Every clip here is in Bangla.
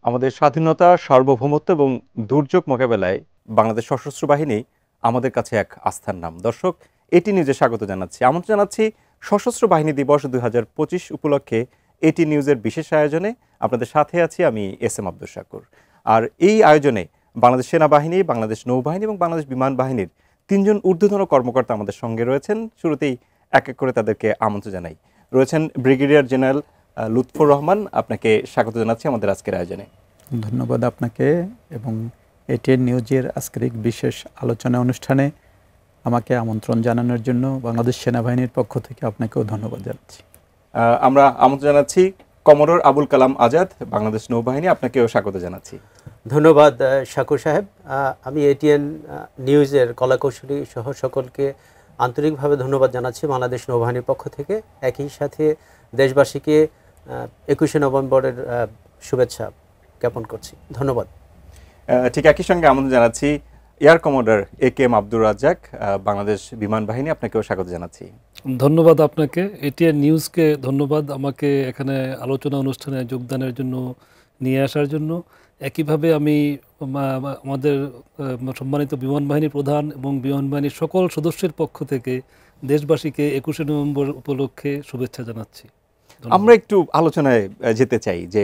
আমাদের স্বাধীনতা, সার্বভৌমত্ব এবং দুর্যোগ মোকাবেলায় বাংলাদেশ সশস্ত্র বাহিনী আমাদের কাছে এক আস্থার নাম। দর্শক, এটি নিউজে স্বাগত জানাচ্ছি। আমন্ত্রণ জানাচ্ছি সশস্ত্র বাহিনী দিবস 2025 উপলক্ষে এটি নিউজের বিশেষ আয়োজনে। আপনাদের সাথে আছি আমি এস এম আব্দুল শাকুর। আর এই আয়োজনে বাংলাদেশ সেনাবাহিনী, বাংলাদেশ নৌবাহিনী এবং বাংলাদেশ বিমান বাহিনীর 3 জন ঊর্ধ্বতন কর্মকর্তা আমাদের সঙ্গে রয়েছেন। শুরুতেই এক এক করে তাদেরকে আমন্ত্রণ জানাই। রয়েছেন ব্রিগেডিয়ার জেনারেল লুৎফর রহমান, আপনাকে স্বাগত জানাচ্ছি আমাদের আজকের আয়োজনে। ধন্যবাদ আপনাকে এবং এটিএন নিউজের আজকের বিশেষ আলোচনা অনুষ্ঠানে আমাকে আমন্ত্রণ জানানোর জন্য বাংলাদেশ সেনাবাহিনীর পক্ষ থেকে আপনাকেও ধন্যবাদ জানাচ্ছি। আমরা আমন্ত্রণ জানাচ্ছি কমোডর আবুল কালাম আজাদ, বাংলাদেশ নৌবাহিনী, আপনাকেও স্বাগত জানাচ্ছি। ধন্যবাদ শাকুর সাহেব। আমি এটিএন নিউজের কলাকৌশলী সহ সকলকে আন্তরিকভাবে ধন্যবাদ জানাচ্ছি বাংলাদেশ নৌবাহিনীর পক্ষ থেকে। একই সাথে দেশবাসীকে 21শে নভেম্বরের শুভেচ্ছা জ্ঞাপন করছি। ধন্যবাদ। ঠিক একই সঙ্গে আমন্ত্রণ জানাচ্ছি air commodore AK Abdur Razzaq, Bangladesh বিমান বাহিনী, আপনাকেও স্বাগত জানাচ্ছি। ধন্যবাদ আপনাকে, এটিএন নিউজকে ধন্যবাদ আমাকে এখানে আলোচনা অনুষ্ঠানে যোগদানের জন্য, নিয়ে আসার জন্য। একইভাবে আমি আমাদের সম্মানিত বিমান বাহিনী প্রধান এবং বিমান বাহিনীর সকল সদস্যের পক্ষ থেকে দেশবাসীকে 21শে নভেম্বর উপলক্ষে শুভেচ্ছা জানাচ্ছি। আমরা একটু আলোচনায় যেতে চাই যে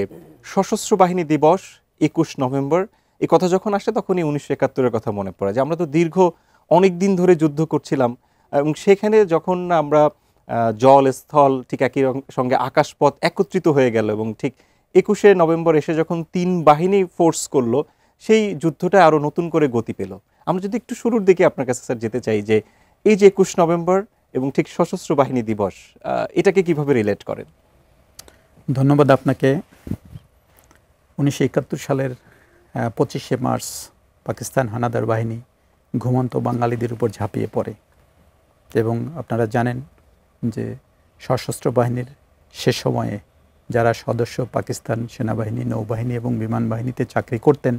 সশস্ত্র বাহিনী দিবস 21 নভেম্বর, এই কথা যখন আসে তখনই 1971-এর কথা মনে পড়ে যে আমরা তো দীর্ঘ অনেক দিন ধরে যুদ্ধ করছিলাম এবং সেখানে যখন আমরা জল স্থল ঠিক একই সঙ্গে আকাশপথ একত্রিত হয়ে গেল এবং ঠিক 21শে নভেম্বর এসে যখন 3 বাহিনী ফোর্স করলো, সেই যুদ্ধটা আরও নতুন করে গতি পেল। আমরা যদি একটু শুরুর দিকে আপনার কাছে স্যার যেতে চাই যে এই যে 21 নভেম্বর এবং ঠিক সশস্ত্র বাহিনী দিবস, এটাকে কিভাবে রিলেট করেন? ধন্যবাদ আপনাকে। 1971 সালের 25শে মার্চ পাকিস্তান হানাদার বাহিনী ঘুমন্ত বাঙালিদের উপর ঝাঁপিয়ে পড়ে এবং আপনারা জানেন যে সশস্ত্র বাহিনীর সে সময়ে যারা সদস্য পাকিস্তান সেনাবাহিনী, নৌবাহিনী এবং বিমান বাহিনীতে চাকরি করতেন,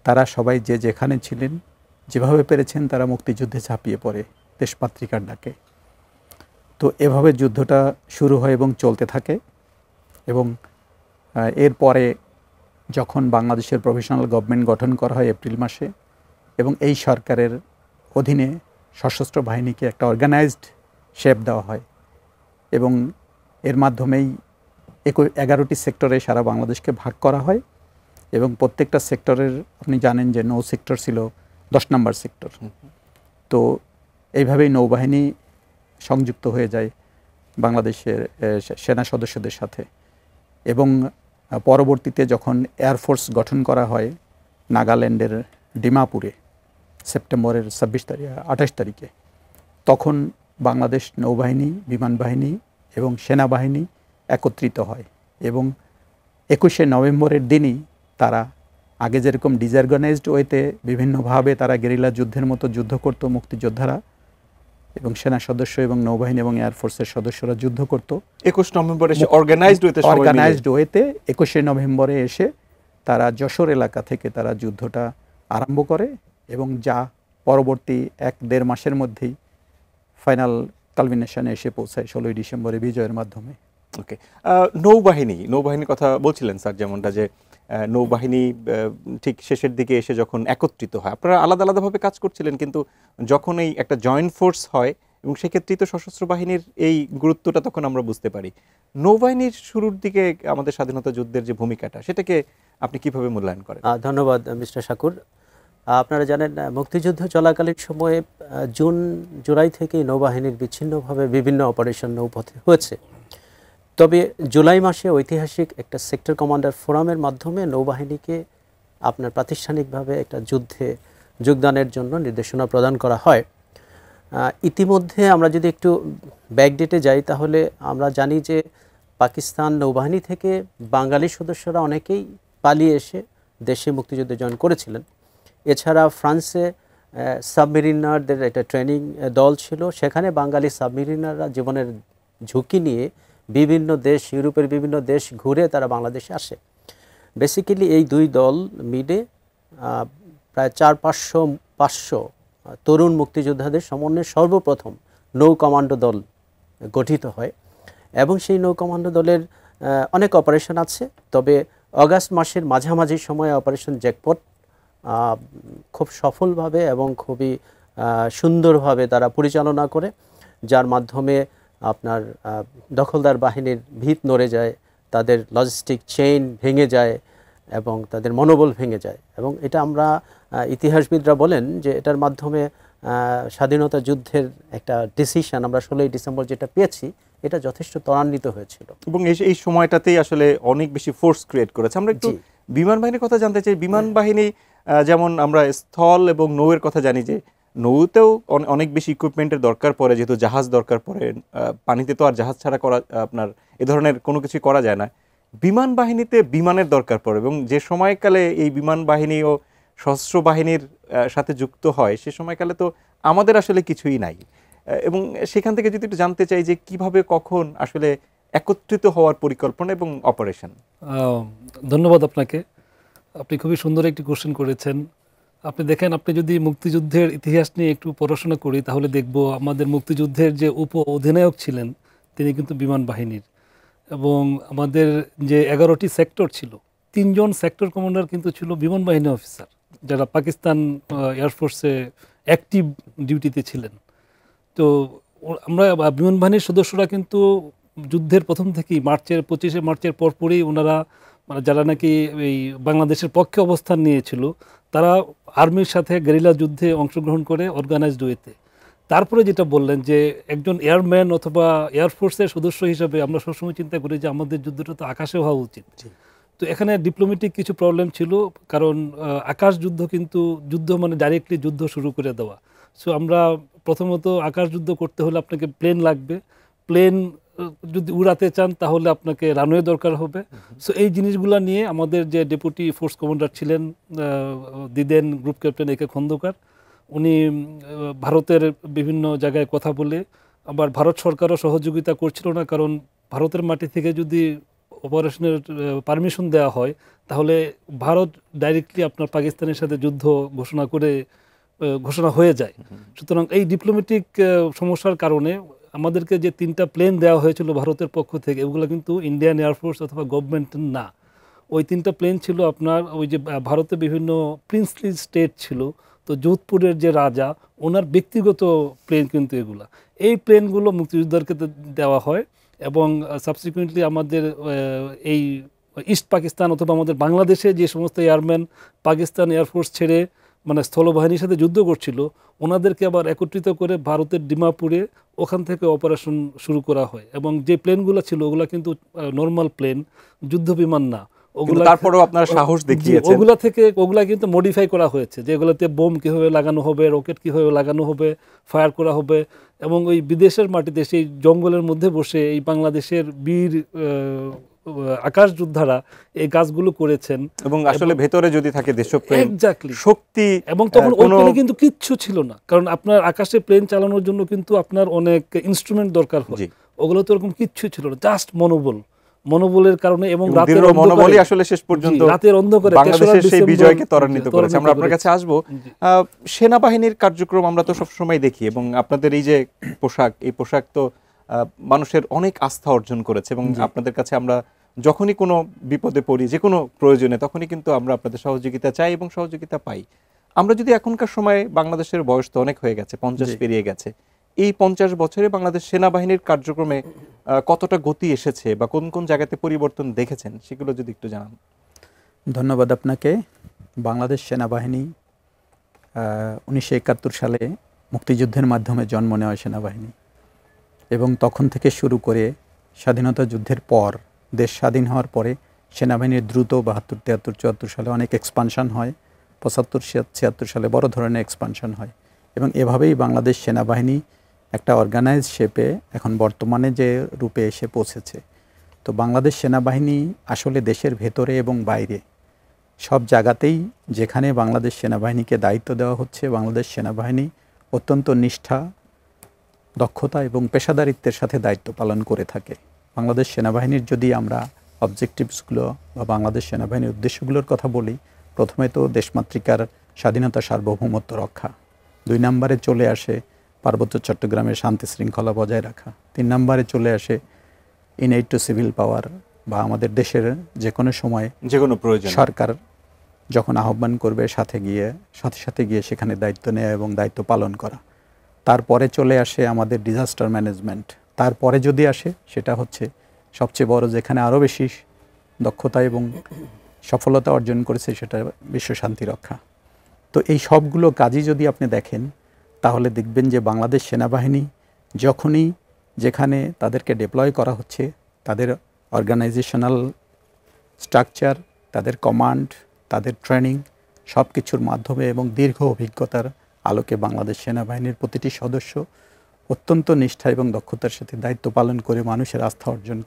তারা সবাই যে যেখানে ছিলেন যেভাবে পেরেছেন তারা মুক্তিযুদ্ধে ঝাঁপিয়ে পড়ে দেশমাতৃকার ডাকে। তো এভাবে যুদ্ধটা শুরু হয় এবং চলতে থাকে এবং এরপরে যখন বাংলাদেশের প্রভিশনাল গভর্নমেন্ট গঠন করা হয় এপ্রিল মাসে এবং এই সরকারের অধীনে সশস্ত্র বাহিনীকে একটা অর্গানাইজড শেপ দেওয়া হয় এবং এর মাধ্যমেই 11টি সেক্টরে সারা বাংলাদেশকে ভাগ করা হয় এবং প্রত্যেকটা সেক্টরের, আপনি জানেন যে নৌ সেক্টর ছিল 10 নম্বর সেক্টর। তো এইভাবেই নৌবাহিনী সংযুক্ত হয়ে যায় বাংলাদেশের সেনা সদস্যদের সাথে এবং পরবর্তীতে যখন এয়ারফোর্স গঠন করা হয় নাগাল্যান্ডের ডিমাপুরে সেপ্টেম্বরের 28 তারিখে, তখন বাংলাদেশ নৌবাহিনী, বিমান বাহিনী এবং সেনাবাহিনী একত্রিত হয় এবং 21শে নভেম্বরের দিনই তারা আগে যেরকম ডিসঅর্গানাইজড ওয়েতে বিভিন্নভাবে তারা গেরিলা যুদ্ধের মতো যুদ্ধ করত, মুক্তিযোদ্ধারা এবং সেনা সদস্য এবং নৌবাহিনী এবং এয়ারফোর্সের সদস্যরা যুদ্ধ করত। 21 নভেম্বর এসে অর্গানাইজড ওয়েতে 21শে নভেম্বরে এসে তারা যশোর এলাকা থেকে তারা যুদ্ধটা আরম্ভ করে এবং যা পরবর্তী 1-1.5 মাসের মধ্যেই ফাইনাল কালমিনেশনে এসে পৌঁছায় 16ই ডিসেম্বরে বিজয়ের মাধ্যমে। ওকে, নৌবাহিনীর কথা বলছিলেন স্যার, যেমনটা যে নৌবাহিনী ঠিক শেষের দিকে এসে যখন একত্রিত হয়, আপনারা আলাদা আলাদাভাবে কাজ করছিলেন, কিন্তু যখন এই একটা জয়েন্ট ফোর্স হয় এবং সেক্ষেত্রেই তো সশস্ত্র বাহিনীর এই গুরুত্বটা তখন আমরা বুঝতে পারি। নৌবাহিনীর শুরুর দিকে আমাদের স্বাধীনতা যুদ্ধের যে ভূমিকাটা, সেটাকে আপনি কিভাবে মূল্যায়ন করেন? ধন্যবাদ মিস্টার শাকুর। আপনারা জানেন মুক্তিযুদ্ধ চলাকালীন সময়ে জুলাই থেকেই নৌবাহিনীর বিচ্ছিন্নভাবে বিভিন্ন অপারেশন নৌপথে হয়েছে। তবে জুলাই মাসে ঐতিহাসিক একটা সেক্টর কমান্ডার ফোরামের মাধ্যমে নৌবাহিনীকে আপনার প্রাতিষ্ঠানিকভাবে একটা যুদ্ধে যোগদানের জন্য নির্দেশনা প্রদান করা হয়। ইতিমধ্যে আমরা যদি একটু ব্যাকডেটে যাই তাহলে আমরা জানি যে পাকিস্তান নৌবাহিনী থেকে বাঙালি সদস্যরা অনেকেই পালিয়ে এসে দেশে মুক্তিযুদ্ধে জয়েন করেছিলেন। এছাড়া ফ্রান্সে সাবমেরিনারদের একটা ট্রেনিং দল ছিল, সেখানে বাঙালি সাবমেরিনাররা জীবনের ঝুঁকি নিয়ে বিভিন্ন দেশ, ইউরোপের বিভিন্ন দেশ ঘুরে তারা বাংলাদেশে আসে। বেসিক্যালি এই দুই দল মিলে প্রায় 400-500 তরুণ মুক্তিযোদ্ধাদের সমন্বয়ে সর্বপ্রথম নৌ কমান্ডো দল গঠিত হয় এবং সেই নৌ কমান্ডো দলের অনেক অপারেশন আছে। তবে অগাস্ট মাসের মাঝামাঝি সময়ে অপারেশন জ্যাকপট খুব সফলভাবে এবং খুবই সুন্দরভাবে তারা পরিচালনা করে, যার মাধ্যমে আপনার দখলদার বাহিনীর ভিত নড়ে যায়, তাদের লজিস্টিক চেইন ভেঙে যায় এবং তাদের মনোবল ভেঙে যায়। এবং এটা আমরা ইতিহাসবিদরা বলেন যে এটার মাধ্যমে স্বাধীনতা যুদ্ধের একটা ডিসিশন আমরা 16ই ডিসেম্বর যেটা পেয়েছি, এটা যথেষ্ট ত্বরান্বিত হয়েছিল এবং এই সময়টাতেই আসলে অনেক বেশি ফোর্স ক্রিয়েট করেছে। আমরা একটু বিমান বাহিনীর কথা জানতে চাই। বিমান বাহিনী যেমন আমরা স্থল এবং নৌয়ের কথা জানি, যে নৌতেও অনেক বেশি ইকুইপমেন্টের দরকার পড়ে, যেহেতু জাহাজ দরকার পড়ে। পানিতে তো আর জাহাজ ছাড়া করা আপনার এ ধরনের কোনো কিছু করা যায় না। বিমান বাহিনীতে বিমানের দরকার পড়ে, এবং যে সময়কালে এই বিমান বাহিনী ও সশস্ত্র বাহিনীর সাথে যুক্ত হয়, সে সময়কালে তো আমাদের আসলে কিছুই নাই। এবং সেখান থেকে যদি একটু জানতে চাই যে কিভাবে কখন আসলে একত্রিত হওয়ার পরিকল্পনা এবং অপারেশন। ধন্যবাদ আপনাকে, আপনি খুবই সুন্দর একটি কোশ্চেন করেছেন। আপনি দেখেন, আপনি যদি মুক্তিযুদ্ধের ইতিহাস নিয়ে একটু পড়াশোনা করি তাহলে দেখব আমাদের মুক্তিযুদ্ধের যে উপ অধিনায়ক ছিলেন তিনি কিন্তু বিমান বাহিনীর, এবং আমাদের যে 11টি সেক্টর ছিল 3 জন সেক্টর কমান্ডার কিন্তু ছিল বিমান বাহিনী অফিসার, যারা পাকিস্তান এয়ারফোর্সে অ্যাক্টিভ ডিউটিতে ছিলেন। তো আমরা বিমান বাহিনীর সদস্যরা কিন্তু যুদ্ধের প্রথম থেকেই 25শে মার্চের পরপরই ওনারা যারা নাকি এই বাংলাদেশের পক্ষে অবস্থান নিয়েছিল তারা আর্মির সাথে গেরিলা যুদ্ধে অংশগ্রহণ করে অর্গানাইজড ওয়েতে। তারপরে যেটা বললেন যে একজন এয়ারম্যান অথবা এয়ারফোর্সের সদস্য হিসাবে আমরা সবসময় চিন্তা করি যে আমাদের যুদ্ধটা তো আকাশে হওয়া উচিত। তো এখানে ডিপ্লোম্যাটিক কিছু প্রবলেম ছিল, কারণ আকাশ যুদ্ধ কিন্তু যুদ্ধ মানে ডাইরেক্টলি যুদ্ধ শুরু করে দেওয়া। সো আমরা প্রথমত আকাশ যুদ্ধ করতে হলে আপনাকে প্লেন লাগবে, প্লেন যদি উড়াতে চান তাহলে আপনাকে রানওয়ে দরকার হবে। সো এই জিনিসগুলো নিয়ে আমাদের যে ডেপুটি ফোর্স কমান্ডার ছিলেন দিদেন গ্রুপ ক্যাপ্টেন একে খন্দকার, উনি ভারতের বিভিন্ন জায়গায় কথা বলে, আবার ভারত সরকারও সহযোগিতা করছিল না, কারণ ভারতের মাটি থেকে যদি অপারেশনের পারমিশন দেওয়া হয় তাহলে ভারত ডাইরেক্টলি আপনার পাকিস্তানের সাথে যুদ্ধ ঘোষণা হয়ে যায়। সুতরাং এই ডিপ্লোম্যাটিক সমস্যার কারণে আমাদেরকে যে 3টা প্লেন দেওয়া হয়েছিল ভারতের পক্ষ থেকে, এগুলো কিন্তু ইন্ডিয়ান এয়ারফোর্স অথবা গভর্নমেন্ট না। ওই 3টা প্লেন ছিল আপনার ওই যে ভারতে বিভিন্ন প্রিন্সলি স্টেট ছিল, তো যোধপুরের যে রাজা ওনার ব্যক্তিগত প্লেন কিন্তু এগুলা। এই প্লেনগুলো মুক্তিযোদ্ধাকে দেওয়া হয়, এবং সাবসিকুয়েন্টলি আমাদের এই ইস্ট পাকিস্তান অথবা আমাদের বাংলাদেশে যে সমস্ত এয়ারম্যান পাকিস্তান এয়ারফোর্স ছেড়ে মানে স্থলবাহিনীর সাথে যুদ্ধ করছিল, ওনাদেরকে আবার একত্রিত করে ভারতের ডিমাপুরে ওখান থেকে অপারেশন শুরু করা হয়। এবং যে প্লেনগুলো ছিল ওগুলা কিন্তু নর্মাল প্লেন, যুদ্ধ বিমান না। তারপরেও আপনারা সাহস দেখিয়েছেন। ওগুলা কিন্তু মডিফাই করা হয়েছে, যেগুলোতে বোম কিভাবে লাগানো হবে, রকেট কিভাবে লাগানো হবে, ফায়ার করা হবে। এবং ওই বিদেশের মাটিতে সেই জঙ্গলের মধ্যে বসে এই বাংলাদেশের বীর আকাশ যোদ্ধারা এই কাজগুলো করেছেন। এবং আসলে ভেতরে যদি থাকে দেশপ্রেম, এক্স্যাক্টলি শক্তি, এবং তখন ওই প্লেনে কিন্তু কিচ্ছু ছিল না, কারণ আপনার আকাশে প্লেন চালানোর জন্য কিন্তু আপনার অনেক ইনস্ট্রুমেন্ট দরকার হয়, ওগুলো তো এরকম কিচ্ছু ছিল না, জাস্ট মনোবলের কারণে। এবং রাতের মনোবলই আসলে শেষ পর্যন্ত রাতের অন্ধকারে বাংলাদেশের সেই বিজয়কে ত্বরান্বিত করেছে। আমরা আপনার কাছে আসবো। সেনাবাহিনীর কার্যক্রম আমরা তো সবসময় দেখি, এবং আপনাদের এই যে পোশাক, এই পোশাক তো মানুষের অনেক আস্থা অর্জন করেছে, এবং আপনাদের কাছে আমরা যখনই কোনো বিপদে পড়ি, যে কোনো প্রয়োজনে, তখনই কিন্তু আমরা আপনাদের সহযোগিতা চাই এবং সহযোগিতা পাই। আমরা যদি এখনকার সময়ে, বাংলাদেশের বয়স তো অনেক হয়ে গেছে, 50 পেরিয়ে গেছে, এই 50 বছরে বাংলাদেশ সেনাবাহিনীর কার্যক্রমে কতটা গতি এসেছে বা কোন কোন জায়গাতে পরিবর্তন দেখেছেন, সেগুলো যদি একটু জানান। ধন্যবাদ আপনাকে। বাংলাদেশ সেনাবাহিনী 1971 সালে মুক্তিযুদ্ধের মাধ্যমে জন্ম নেওয়া সেনাবাহিনী, এবং তখন থেকে শুরু করে স্বাধীনতা যুদ্ধের পর, দেশ স্বাধীন হওয়ার পরে সেনাবাহিনীর দ্রুত 72, 73, 74 সালে অনেক এক্সপানশন হয়, 75, 76 সালে বড় ধরনের এক্সপানশন হয়, এবং এভাবেই বাংলাদেশ সেনাবাহিনী একটা অর্গানাইজ শেপে এখন বর্তমানে যে রূপে এসে পৌঁছেছে। তো বাংলাদেশ সেনাবাহিনী আসলে দেশের ভেতরে এবং বাইরে সব জায়গাতেই যেখানে বাংলাদেশ সেনাবাহিনীকে দায়িত্ব দেওয়া হচ্ছে, বাংলাদেশ সেনাবাহিনী অত্যন্ত নিষ্ঠা, দক্ষতা এবং পেশাদারিত্বের সাথে দায়িত্ব পালন করে থাকে। বাংলাদেশ সেনাবাহিনীর যদি আমরা অবজেক্টিভসগুলো বা বাংলাদেশ সেনাবাহিনীর উদ্দেশ্যগুলোর কথা বলি, প্রথমে তো দেশমাতৃকার স্বাধীনতা, সার্বভৌমত্ব রক্ষা, 2 নম্বরে চলে আসে পার্বত্য চট্টগ্রামের শান্তি শৃঙ্খলা বজায় রাখা, 3 নম্বরে চলে আসে ইনএইড টু সিভিল পাওয়ার বা আমাদের দেশের যে কোনো সময় যে কোনো প্রয়োজন সরকার যখন আহ্বান করবে সাথে সাথে গিয়ে সেখানে দায়িত্ব নেওয়া এবং দায়িত্ব পালন করা। তারপরে চলে আসে আমাদের ডিজাস্টার ম্যানেজমেন্ট। তারপরে যদি আসে সেটা হচ্ছে সবচেয়ে বড়, যেখানে আরও বেশি দক্ষতা এবং সফলতা অর্জন করেছে, সেটা বিশ্ব শান্তি রক্ষা। তো এই সবগুলো কাজই যদি আপনি দেখেন তাহলে দেখবেন যে বাংলাদেশ সেনাবাহিনী যখনই যেখানে তাদেরকে ডেপ্লয় করা হচ্ছে, তাদের অর্গানাইজেশনাল স্ট্রাকচার, তাদের কমান্ড, তাদের ট্রেনিং সব কিছুর মাধ্যমে এবং দীর্ঘ অভিজ্ঞতার আলোকে বাংলাদেশ সেনাবাহিনীর প্রতিটি সদস্য অত্যন্ত নিষ্ঠা এবং দক্ষতার সাথে দায়িত্ব পালন করে মানুষের আস্থা অর্জন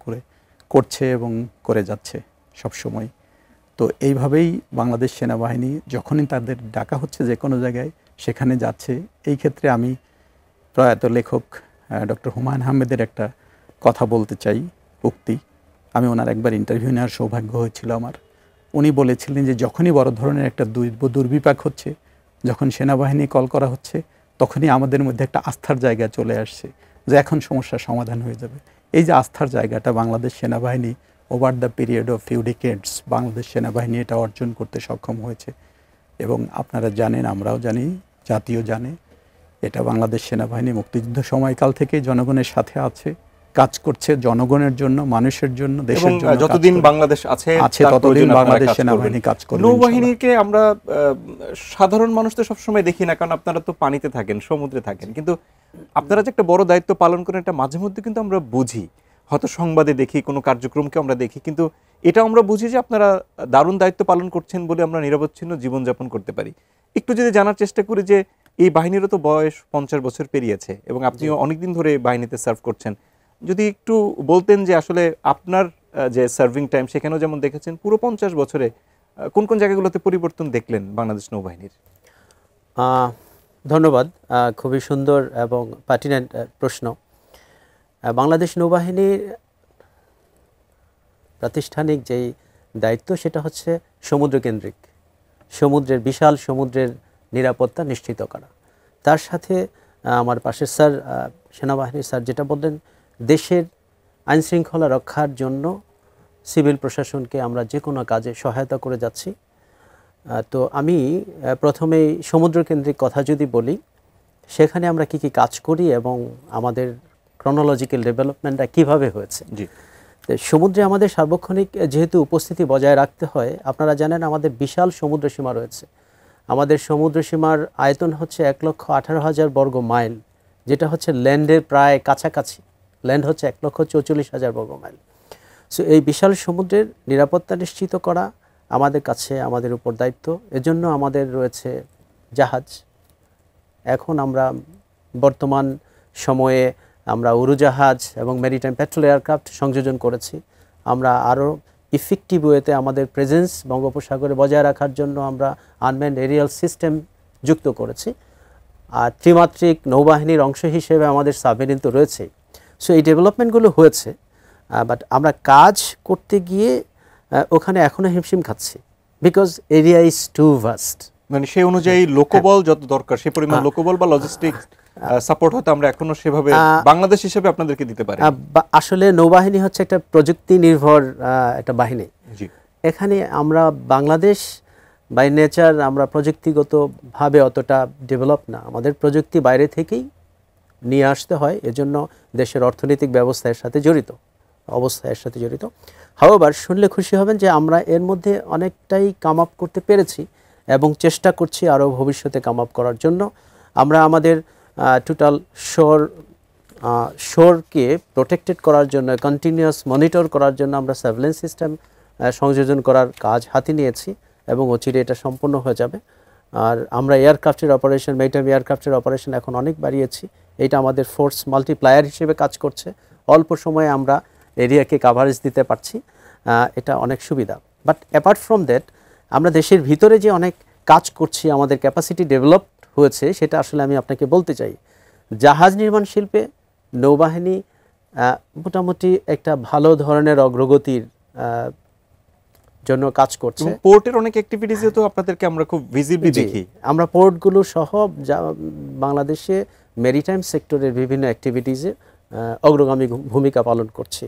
করছে এবং করে যাচ্ছে সবসময়। তো এইভাবেই বাংলাদেশ সেনাবাহিনী যখনই তাদের ডাকা হচ্ছে যে কোনো জায়গায় সেখানে যাচ্ছে। এই ক্ষেত্রে আমি প্রয়াত লেখক ডক্টর হুমায়ুন আহমেদের একটা কথা বলতে চাই, উক্তি। আমি ওনার একবার ইন্টারভিউ নেওয়ার সৌভাগ্য হয়েছিল আমার। উনি বলেছিলেন যে যখনই বড় ধরনের একটা দুর্বিপাক হচ্ছে, যখন সেনাবাহিনী কল করা হচ্ছে, তখনই আমাদের মধ্যে একটা আস্থার জায়গা চলে আসছে যে এখন সমস্যার সমাধান হয়ে যাবে। এই যে আস্থার জায়গাটা বাংলাদেশ সেনাবাহিনী over the period of few ডিকেডস Bangladesh সেনাবাহিনী এটা অর্জন করতে সক্ষম হয়েছে। এবং আপনারা জানেন, আমরাও জানি, জাতীয় জানে, এটা বাংলাদেশ সেনাবাহিনী মুক্তিযুদ্ধ সময়কাল থেকে জনগণের সাথে আছে, কাজ করছে জনগণের জন্য, মানুষের জন্য, দেশের জন্য। যতদিন বাংলাদেশ আছে ততদিন বাংলাদেশ সেনাবাহিনী কাজ করবে। নৌবাহিনীকে আমরা সাধারণ মানুষ তো সবসময় দেখি না, কারণ আপনারা তো পানিতে থাকেন, সমুদ্রে থাকেন, কিন্তু আপনারা যে একটা বড় দায়িত্ব পালন করেন এটা মাঝে মধ্যে কিন্তু আমরা বুঝি, হয়তো সংবাদে দেখি, কোনো কার্যক্রমকে আমরা দেখি, কিন্তু এটা আমরা বুঝি যে আপনারা দারুণ দায়িত্ব পালন করছেন বলে আমরা নিরবচ্ছিন্ন জীবনযাপন করতে পারি। একটু যদি জানার চেষ্টা করি যে এই বাহিনীরও তো বয়স 50 বছর পেরিয়েছে এবং আপনিও অনেকদিন ধরে বাহিনীতে সার্ভ করছেন, যদি একটু বলতেন যে আসলে আপনার যে সার্ভিং টাইম সেখানেও যেমন দেখেছেন পুরো 50 বছরে কোন কোন জায়গাগুলোতে পরিবর্তন দেখলেন বাংলাদেশ নৌবাহিনীর? ধন্যবাদ, খুবই সুন্দর এবং পার্টিনেন্ট প্রশ্ন। বাংলাদেশ নৌবাহিনীর প্রাতিষ্ঠানিক যেই দায়িত্ব সেটা হচ্ছে সমুদ্রকেন্দ্রিক, সমুদ্রের বিশাল সমুদ্রের নিরাপত্তা নিশ্চিত করা। তার সাথে আমার পাশের স্যার, সেনাবাহিনীর স্যার যেটা বললেন, দেশের আইনশৃঙ্খলা রক্ষার জন্য সিভিল প্রশাসনকে আমরা যে কোনো কাজে সহায়তা করে যাচ্ছি। তো আমি প্রথমেই সমুদ্রকেন্দ্রিক কথা যদি বলি, সেখানে আমরা কি কি কাজ করি এবং আমাদের ক্রনোলজিক্যাল ডেভেলপমেন্টটা কিভাবে হয়েছে। সমুদ্রে আমাদের সার্বক্ষণিক যেহেতু উপস্থিতি বজায় রাখতে হয়, আপনারা জানেন আমাদের বিশাল সমুদ্র সীমা রয়েছে। আমাদের সমুদ্র সীমার আয়তন হচ্ছে 1,18,000 বর্গ মাইল, যেটা হচ্ছে ল্যান্ডের প্রায় কাছাকাছি। ল্যান্ড হচ্ছে 1,44,000 বর্গ মাইল। সো এই বিশাল সমুদ্রের নিরাপত্তা নিশ্চিত করা আমাদের কাছে, আমাদের উপর দায়িত্ব। এজন্য আমাদের রয়েছে জাহাজ। এখন আমরা বর্তমান সময়ে আমরা উড়োজাহাজ এবং মেরিটাইম প্যাট্রোল এয়ারক্রাফট সংযোজন করেছি। আমরা আরও ইফেক্টিভ ওয়েতে আমাদের প্রেজেন্স বঙ্গোপসাগরে বজায় রাখার জন্য আমরা আনম্যান্ড এরিয়াল সিস্টেম যুক্ত করেছি। আর ত্রিমাত্রিক নৌবাহিনীর অংশ হিসেবে আমাদের সাবমেরিন তো রয়েছেই। সো এই ডেভেলপমেন্টগুলো হয়েছে, বাট আমরা কাজ করতে গিয়ে ওখানে এখনও হিমশিম খাচ্ছি, because area is too vast. মানে সেই অনুযায়ী লোকবল যত দরকার সেই পরিমাণ লোকবল বা লজিস্টিক সাপোর্ট হয়তো আমরা এখনো সেভাবে বাংলাদেশ হিসেবে আপনাদেরকে দিতে পারি। আসলে নৌবাহিনী হচ্ছে একটা প্রযুক্তি নির্ভর একটা বাহিনী। এখানে আমরা বাংলাদেশ বাই নেচার আমরা প্রযুক্তিগতভাবে অতটা ডেভেলপ না, আমাদের প্রযুক্তি বাইরে থেকেই নিয়ে আসতে হয়। এজন্য দেশের অর্থনৈতিক ব্যবস্থার সাথে জড়িত, অবস্থার সাথে জড়িত। হাওয়ার শুনলে খুশি হবেন যে আমরা এর মধ্যে অনেকটাই কাম আপ করতে পেরেছি এবং চেষ্টা করছি আরও ভবিষ্যতে কাম আপ করার জন্য। আমরা আমাদের টোটাল শোরকে প্রোটেক্টেড করার জন্য, কন্টিনিউয়াস মনিটর করার জন্য আমরা সার্ভেলেন্স সিস্টেম সংযোজন করার কাজ হাতে নিয়েছি এবং অচিরে এটা সম্পূর্ণ হয়ে যাবে। আর আমরা এয়ারক্রাফটের অপারেশন, মেরিটাইম এয়ারক্রাফটের অপারেশন এখন অনেক বাড়িয়েছি। এটা আমাদের ফোর্স মাল্টিপ্লায়ার হিসেবে কাজ করছে। অল্প সময়ে আমরা এরিয়াকে কাভারেজ দিতে পারছি, এটা অনেক সুবিধা। বাট অ্যাপার্ট ফ্রম দ্যাট আমরা দেশের ভিতরে যে অনেক কাজ করছি, আমাদের ক্যাপাসিটি ডেভেলপ হয়েছে, সেটা আসলে আমি আপনাকে বলতে চাই। জাহাজ নির্মাণ শিল্পে নৌবাহিনী মোটামুটি একটা ভালো ধরনের অগ্রগতির জন্য কাজ করছে। পোর্টের অনেক অ্যাক্টিভিটিসে তো আপনাদেরকে আমরা খুব ভিজিবলি দেখি। আমরা পোর্টগুলো সহ বাংলাদেশে মেরিটাইম সেক্টরের বিভিন্ন অ্যাক্টিভিটিসে অগ্রগামী ভূমিকা পালন করছে।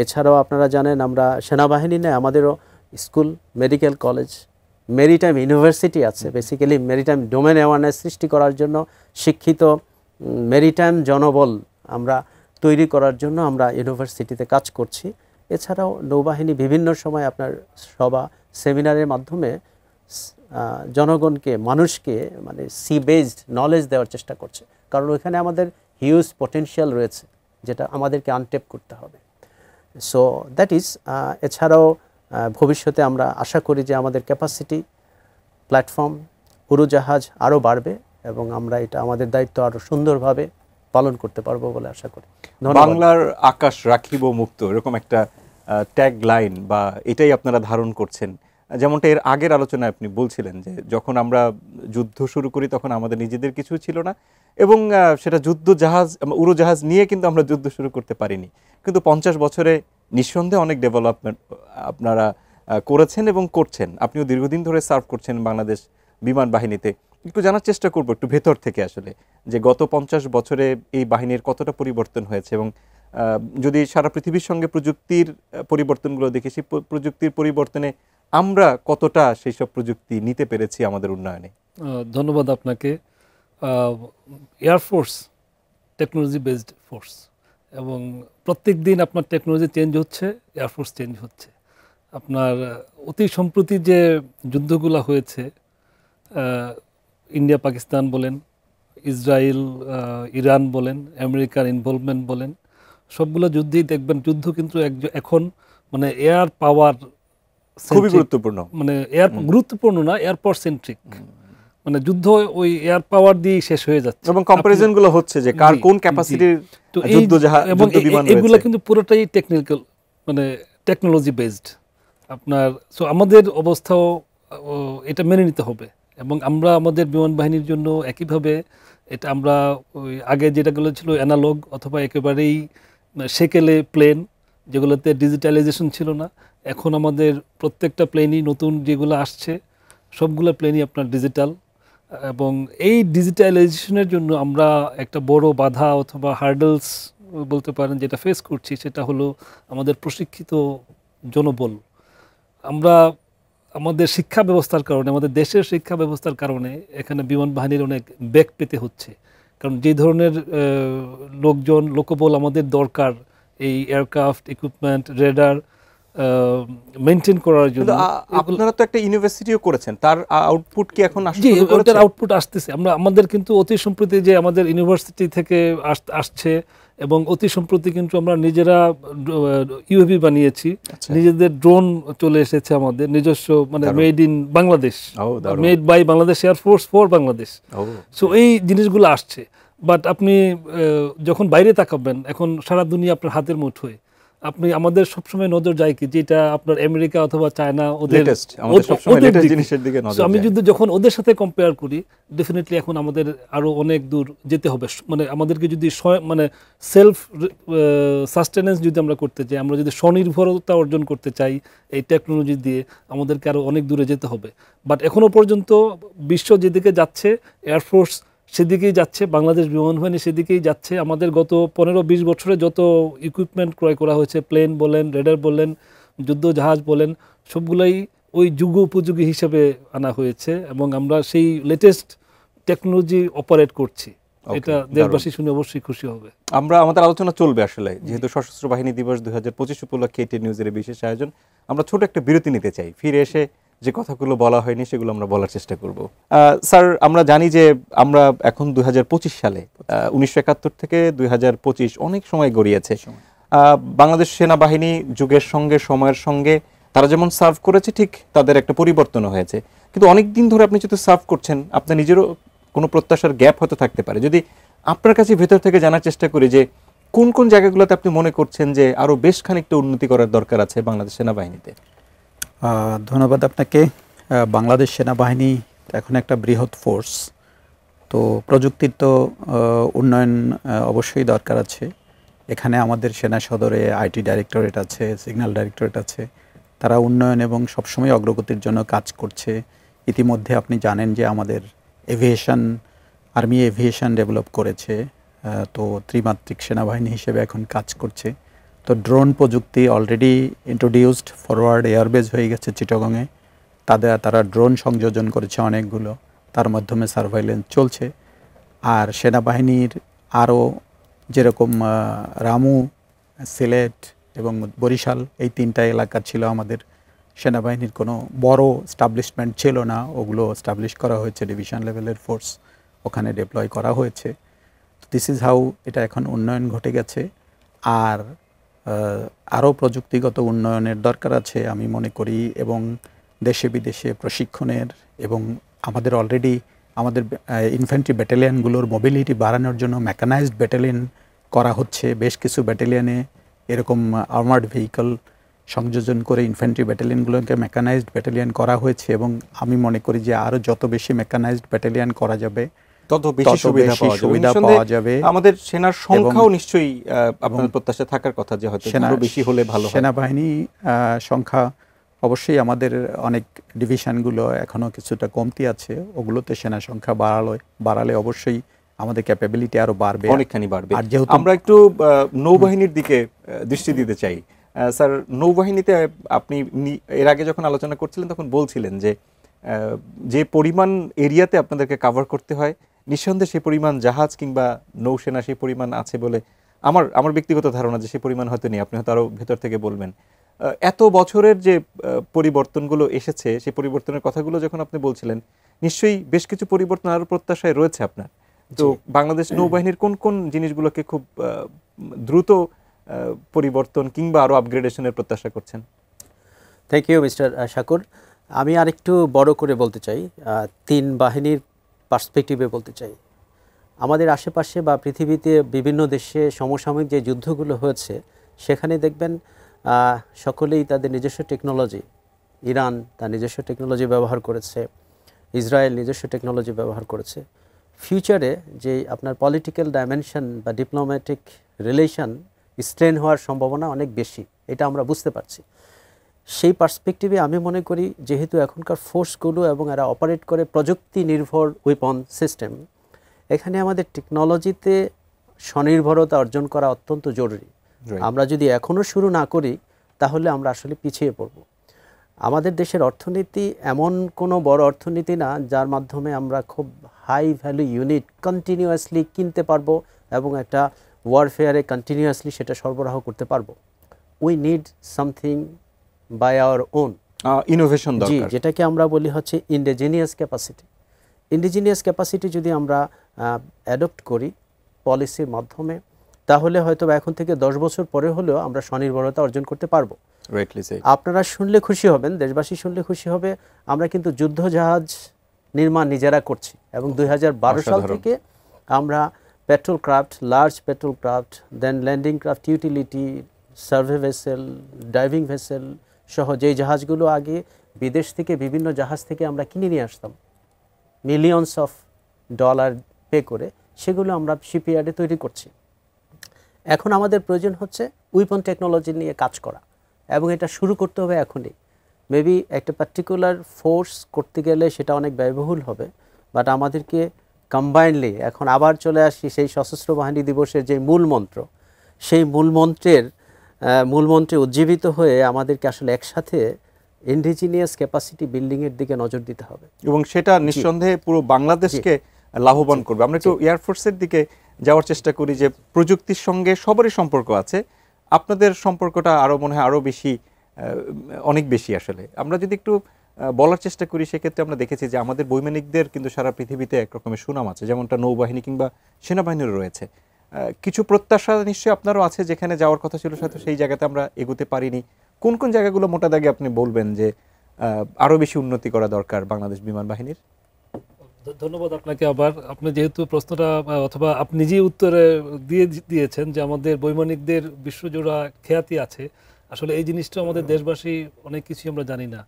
এছাড়াও আপনারা জানেন আমরা সেনাবাহিনী নেই, আমাদেরও school, medical college, maritime university আছে। বেসিক্যালি মেরিটাইম ডোমেন অ্যাওয়ারনেস সৃষ্টি করার জন্য, শিক্ষিত মেরিটাইম জনবল আমরা তৈরি করার জন্য আমরা ইউনিভার্সিটিতে কাজ করছি। এছাড়াও নৌবাহিনী বিভিন্ন সময় আপনার সভা, সেমিনারের মাধ্যমে জনগণকে, মানুষকে মানে সি বেসড নলেজ দেওয়ার চেষ্টা করছে, কারণ ওইখানে আমাদের হিউজ পটেনশিয়াল রয়েছে যেটা আমাদেরকে আনটেপ করতে হবে। সো দ্যাট ইজ, এছাড়াও ভবিষ্যতে আমরা আশা করি যে আমাদের ক্যাপাসিটি, প্ল্যাটফর্ম, উড়োজাহাজ আরও বাড়বে এবং আমরা এটা আমাদের দায়িত্ব আরও সুন্দরভাবে পালন করতে পারবো বলে আশা করি। বাংলার আকাশ রাখিব মুক্ত, এরকম একটা ট্যাগ লাইন বা এটাই আপনারা ধারণ করছেন। যেমনটা এর আগের আলোচনায় আপনি বলছিলেন যে যখন আমরা যুদ্ধ শুরু করি তখন আমাদের নিজেদের কিছু ছিল না, এবং সেটা যুদ্ধ জাহাজ, উড়োজাহাজ নিয়ে কিন্তু আমরা যুদ্ধ শুরু করতে পারিনি। কিন্তু 50 বছরে নিঃসন্দেহে অনেক ডেভেলপমেন্ট আপনারা করেছেন এবং করছেন। আপনিও দীর্ঘদিন ধরে সার্ভ করছেন বাংলাদেশ বিমান বাহিনীতে। একটু জানার চেষ্টা করবো একটু ভেতর থেকে আসলে যে গত 50 বছরে এই বাহিনীর কতটা পরিবর্তন হয়েছে, এবং যদি সারা পৃথিবীর সঙ্গে প্রযুক্তির পরিবর্তনগুলো দেখি, সেই প্রযুক্তির পরিবর্তনে আমরা কতটা সেই সব প্রযুক্তি নিতে পেরেছি আমাদের উন্নয়নে। ধন্যবাদ আপনাকে। এয়ারফোর্স টেকনোলজি বেসড ফোর্স, এবং প্রত্যেক দিন আপনার টেকনোলজি চেঞ্জ হচ্ছে, এয়ারফোর্স চেঞ্জ হচ্ছে। আপনার অতি সম্প্রতি যে যুদ্ধগুলো হয়েছে, ইন্ডিয়া পাকিস্তান বলেন, ইসরায়েল ইরান বলেন, আমেরিকার ইনভলভমেন্ট বলেন, সবগুলো যুদ্ধেই দেখবেন যুদ্ধ কিন্তু এখন মানে এয়ার পাওয়ার খুবই গুরুত্বপূর্ণ, মানে এয়ার গুরুত্বপূর্ণ না, এয়ারপোর্ট সেন্ট্রিক, মানে যুদ্ধ ওই এয়ার পাওয়ার দিয়ে শেষ হয়ে যাচ্ছে এবং কম্পারিজন গুলো হচ্ছে যে কার কোন ক্যাপাসিটির যুদ্ধ জাহাজ, এবং এগুলো কিন্তু পুরোটাই টেকনিক্যাল, মানে টেকনোলজি বেসড আপনার। সো আমাদের অবস্থাও এটা মেনে নিতে হবে, এবং আমরা আমাদের বিমান বাহিনীর জন্য একইভাবে এটা আমরা ওই আগে যেটাগুলো ছিল অ্যানালগ অথবা একেবারেই সেকেলে প্লেন, যেগুলোতে ডিজিটালাইজেশন ছিল না, এখন আমাদের প্রত্যেকটা প্লেনই নতুন যেগুলো আসছে সবগুলো প্লেনই আপনার ডিজিটাল। এবং এই ডিজিটালাইজেশনের জন্য আমরা একটা বড় বাধা অথবা হার্ডলস বলতে পারেন যেটা ফেস করছি, সেটা হলো আমাদের প্রশিক্ষিত জনবল। আমরা আমাদের শিক্ষা ব্যবস্থার কারণে, আমাদের দেশের শিক্ষা ব্যবস্থার কারণে এখানে বিমান বাহিনীর অনেক বেগ পেতে হচ্ছে, কারণ যে ধরনের লোকজন, লোকবল আমাদের দরকার এই এয়ারক্রাফট, ইকুইপমেন্ট, রেডার মেইনটেইন করার জন্য। আপনারা তো একটা ইউনিভার্সিটিও করেছেন, তার আউটপুট কি এখন আসছে? ওটার আউটপুট আসতেছে। আমাদের কিন্তু অতি সম্প্রতি যে আমাদের ইউনিভার্সিটি থেকে আসছে, এবং অতি সম্প্রতি কিন্তু আমরা নিজেরা ইউএভি বানিয়েছি, নিজেদের ড্রোন চলে এসেছে আমাদের নিজস্ব, মানে made in Bangladesh, made by Bangladesh air force for Bangladesh. So এই জিনিসগুলো আসছে। বাট আপনি যখন বাইরে তাকাবেন, এখন সারা দুনিয়া আপনার হাতের মুঠোয়। আপনি আমাদের সবসময় নজর যায় কি, যেটা আপনার আমেরিকা অথবা চায়না, ওদের আমি যদি যখন ওদের সাথে কম্পেয়ার করি, ডেফিনেটলি এখন আমাদের আরো অনেক দূর যেতে হবে। মানে আমাদেরকে যদি মানে সেলফ সাস্টেনেন্স যদি আমরা করতে চাই, আমরা যদি স্বনির্ভরতা অর্জন করতে চাই এই টেকনোলজি দিয়ে, আমাদেরকে আরো অনেক দূরে যেতে হবে। বাট এখনো পর্যন্ত বিশ্ব যেদিকে যাচ্ছে, এয়ারফোর্স সেদিকেই যাচ্ছে, বাংলাদেশ বিমান বাহিনী সেদিকেই যাচ্ছে। আমাদের গত 15-20 বছরে যত ইকুইপমেন্ট ক্রয় করা হয়েছে, প্লেন বলেন, রেডার বলেন, যুদ্ধ জাহাজ বলেন, সবগুলাই ওই যুগ উপযোগী হিসেবে আনা হয়েছে, এবং আমরা সেই লেটেস্ট টেকনোলজি অপারেট করছি। এটা দেশবাসী শুনে অবশ্যই খুশি হবে। আমরা আমাদের আলোচনা চলবে আসলে, যেহেতু সশস্ত্র বাহিনী দিবস 2025 উপলক্ষে এটি নিউজের বিশেষ আয়োজন। আমরা ছোট একটা বিরতি নিতে চাই, ফিরে এসে যে কথাগুলো বলা হয়নি সেগুলো আমরা বলার চেষ্টা করব। স্যার, আমরা জানি যে আমরা এখন 2025 সালে, 1971 থেকে 2025 অনেক সময় গড়িয়েছে। বাংলাদেশ সেনাবাহিনী যুগের সঙ্গে, সময়ের সঙ্গে তারা যেমন সার্ভ করেছে, ঠিক তাদের একটা পরিবর্তনও হয়েছে। কিন্তু অনেক দিন ধরে আপনি যেহেতু সার্ভ করছেন, আপনার নিজেরও কোনো প্রত্যাশার গ্যাপ হয়তো থাকতে পারে। যদি আপনার কাছে ভেতর থেকে জানার চেষ্টা করি যে কোন কোন জায়গাগুলোতে আপনি মনে করছেন যে আরও বেশ খানিকটা উন্নতি করার দরকার আছে বাংলাদেশ সেনাবাহিনীতে। ধন্যবাদ আপনাকে। বাংলাদেশ সেনাবাহিনী এখন একটা বৃহৎ ফোর্স, তো প্রযুক্তির তো উন্নয়ন অবশ্যই দরকার আছে। এখানে আমাদের সেনা সদরে আইটি ডাইরেক্টরেট আছে, সিগন্যাল ডাইরেক্টরেট আছে, তারা উন্নয়ন এবং সবসময় অগ্রগতির জন্য কাজ করছে। ইতিমধ্যে আপনি জানেন যে আমাদের আর্মি এভিয়েশন ডেভেলপ করেছে, তো ত্রিমাত্রিক সেনাবাহিনী হিসেবে এখন কাজ করছে। তো ড্রোন প্রযুক্তি অলরেডি ইন্ট্রোডিউসড, ফরওয়ার্ড এয়ারবেজ হয়ে গেছে চিটাগংয়ে। তারা ড্রোন সংযোজন করেছে অনেকগুলো, তার মাধ্যমে সার্ভাইলেন্স চলছে। আর সেনাবাহিনীর আরও যেরকম রামু, সিলেট এবং বরিশাল, এই 3টা এলাকা ছিল আমাদের সেনাবাহিনীর কোনো বড় স্টাবলিশমেন্ট ছিল না, ওগুলো স্টাবলিশ করা হয়েছে, ডিভিশন লেভেলের ফোর্স ওখানে ডিপ্লয় করা হয়েছে। দিস ইজ হাউ এটা এখন উন্নয়ন ঘটে গেছে। আর আরও প্রযুক্তিগত উন্নয়নের দরকার আছে আমি মনে করি, এবং দেশে বিদেশে প্রশিক্ষণের, এবং আমাদের অলরেডি আমাদের ইনফ্যান্ট্রি ব্যাটালিয়নগুলোর মোবিলিটি বাড়ানোর জন্য মেকানাইজড ব্যাটালিয়ন করা হচ্ছে। বেশ কিছু ব্যাটালিয়নে এরকম আর্মার্ড ভেহিকল সংযোজন করে ইনফ্যান্ট্রি ব্যাটালিয়নগুলোকে মেকানাইজড ব্যাটালিয়ন করা হয়েছে, এবং আমি মনে করি যে আরও যত বেশি মেকানাইজড ব্যাটালিয়ন করা যাবে তত বেশি সুবিধা পাওয়া যাবে। আমাদের সেনার সংখ্যাও নিশ্চয়ই আপনাদের প্রত্যাশা থাকার কথা যে হয়তো আরো বেশি হলে ভালো হয়। সেনাবাহিনী সংখ্যা অবশ্যই আমাদের অনেক ডিভিশনগুলো এখনো কিছুটা কমতি আছে, ওগুলোতে সেনা সংখ্যা বাড়ালে অবশ্যই আমাদের ক্যাপাবিলিটি আরো বাড়বে, অনেকখানি বাড়বে। আর যেহেতু আমরা একটু নৌবাহিনীর দিকে দৃষ্টি দিতে চাই, স্যার, নৌবাহিনীতে আপনি এর আগে যখন আলোচনা করছিলেন তখন বলছিলেন যে পরিমাণ এরিয়াতে আপনাদেরকে কভার করতে হয়, নিঃসন্দেহে সেই পরিমাণ জাহাজ কিংবা নৌসেনা সেই পরিমাণ আছে বলে আমার ব্যক্তিগত ধারণা যে সেই পরিমাণ হয়তো নেই, আপনি হয়তো আরও ভেতর থেকে বলবেন। এত বছরের যে পরিবর্তনগুলো এসেছে সেই পরিবর্তনের কথাগুলো যখন আপনি বলছিলেন, নিশ্চয়ই বেশ কিছু পরিবর্তন আরও প্রত্যাশায় রয়েছে আপনার। তো বাংলাদেশ নৌবাহিনীর কোন কোন জিনিসগুলোকে খুব দ্রুত পরিবর্তন কিংবা আরও আপগ্রেডেশনের প্রত্যাশা করছেন? Thank you mister Shakur. আমি আরেকটু বড় করে বলতে চাই, 3 বাহিনীর পার্সপেক্টিভে বলতে চাই। আমাদের আশেপাশে বা পৃথিবীতে বিভিন্ন দেশে সমসাময়িক যে যুদ্ধগুলো হয়েছে সেখানে দেখবেন সকলেই তাদের নিজস্ব টেকনোলজি, ইরান তার নিজস্ব টেকনোলজি ব্যবহার করেছে, ইসরায়েল নিজস্ব টেকনোলজি ব্যবহার করেছে। ফিউচারে যে আপনার পলিটিক্যাল ডাইমেনশন বা ডিপ্লোম্যাটিক রিলেশন স্ট্রেন হওয়ার সম্ভাবনা অনেক বেশি, এটা আমরা বুঝতে পারছি। সেই পার্সপেক্টিভে আমি মনে করি যেহেতু এখনকার ফোর্সগুলো এবং এরা অপারেট করে প্রযুক্তি নির্ভর ওয়েপন সিস্টেম, এখানে আমাদের টেকনোলজিতে স্বনির্ভরতা অর্জন করা অত্যন্ত জরুরি। আমরা যদি এখনও শুরু না করি তাহলে আমরা আসলে পিছিয়ে পড়ব। আমাদের দেশের অর্থনীতি এমন কোনো বড় অর্থনীতি না যার মাধ্যমে আমরা খুব হাই ভ্যালু ইউনিট কন্টিনিউয়াসলি কিনতে পারবো এবং একটা ওয়ারফেয়ারে কন্টিনিউয়াসলি সেটা সরবরাহ করতে পারবো। We need something by our own, innovation দরকার, যেটাকে আমরা বলি হচ্ছে ইন্ডিজিনিয়াস ক্যাপাসিটি। ইন্ডিজিনিয়াস ক্যাপাসিটি যদি আমরা অ্যাডপ্ট করি পলিসির মাধ্যমে, তাহলে হয়তো এখন থেকে 10 বছর পরে হলেও আমরা স্বনির্ভরতা অর্জন করতে পারবো। আপনারা শুনলে খুশি হবেন, দেশবাসী শুনলে খুশি হবে, আমরা কিন্তু যুদ্ধ জাহাজ নির্মাণ নিজেরা করছি এবং 2012 সাল থেকে আমরা patrol craft, large patrol craft, then landing craft, utility, survey vessel, diving vessel সহ যেই জাহাজগুলো আগে বিদেশ থেকে বিভিন্ন জাহাজ থেকে আমরা কিনে নিয়ে আসতাম মিলিয়নস অফ ডলার পে করে, সেগুলো আমরা শিপইয়ার্ডে তৈরি করছি। এখন আমাদের প্রয়োজন হচ্ছে উইপন টেকনোলজি নিয়ে কাজ করা এবং এটা শুরু করতে হবে এখনই। মেবি একটা পার্টিকুলার ফোর্স করতে গেলে সেটা অনেক ব্যয়বহুল হবে, বাট আমাদেরকে কম্বাইনলি এখন আবার চলে আসি সেই সশস্ত্র বাহিনী দিবসের যে মূল মন্ত্র, সেই মূলমন্ত্রে উজ্জীবিত হয়ে আমাদেরকে আসলে একসাথে ইন্ডিজিনিয়াস ক্যাপাসিটি বিল্ডিংয়ের দিকে নজর দিতে হবে এবং সেটা নিঃসন্দেহে পুরো বাংলাদেশকে লাভবান করবে। আমরা একটু এয়ারফোর্সের দিকে যাওয়ার চেষ্টা করি, যে প্রযুক্তির সঙ্গে সবারই সম্পর্ক আছে, আপনাদের সম্পর্কটা আরও মনে হয় আরও বেশি, অনেক বেশি। আসলে আমরা যদি একটু বলার চেষ্টা করি, সেক্ষেত্রে আমরা দেখেছি যে আমাদের বৈমানিকদের কিন্তু সারা পৃথিবীতে একরকমের সুনাম আছে, যেমনটা নৌবাহিনী কিংবা সেনাবাহিনীরও রয়েছে। কিছু প্রত্যাশা নিশ্চয়ই আপনারও আছে, যেখানে যাওয়ার কথা ছিল হয়তো সেই জায়গাতে আমরা এগোতে পারিনি। কোন কোন জায়গাগুলো মোটা দাগে আপনি বলবেন যে আরও বেশি উন্নতি করা দরকার বাংলাদেশ বিমান বাহিনীর? ধন্যবাদ আপনাকে। আবার আপনি যেহেতু প্রশ্নটা অথবা আপনি নিজেই উত্তরে দিয়েছেন যে আমাদের বৈমানিকদের বিশ্বজোড়া খ্যাতি আছে, আসলে এই জিনিসটা আমাদের দেশবাসী অনেক কিছুই আমরা জানি না।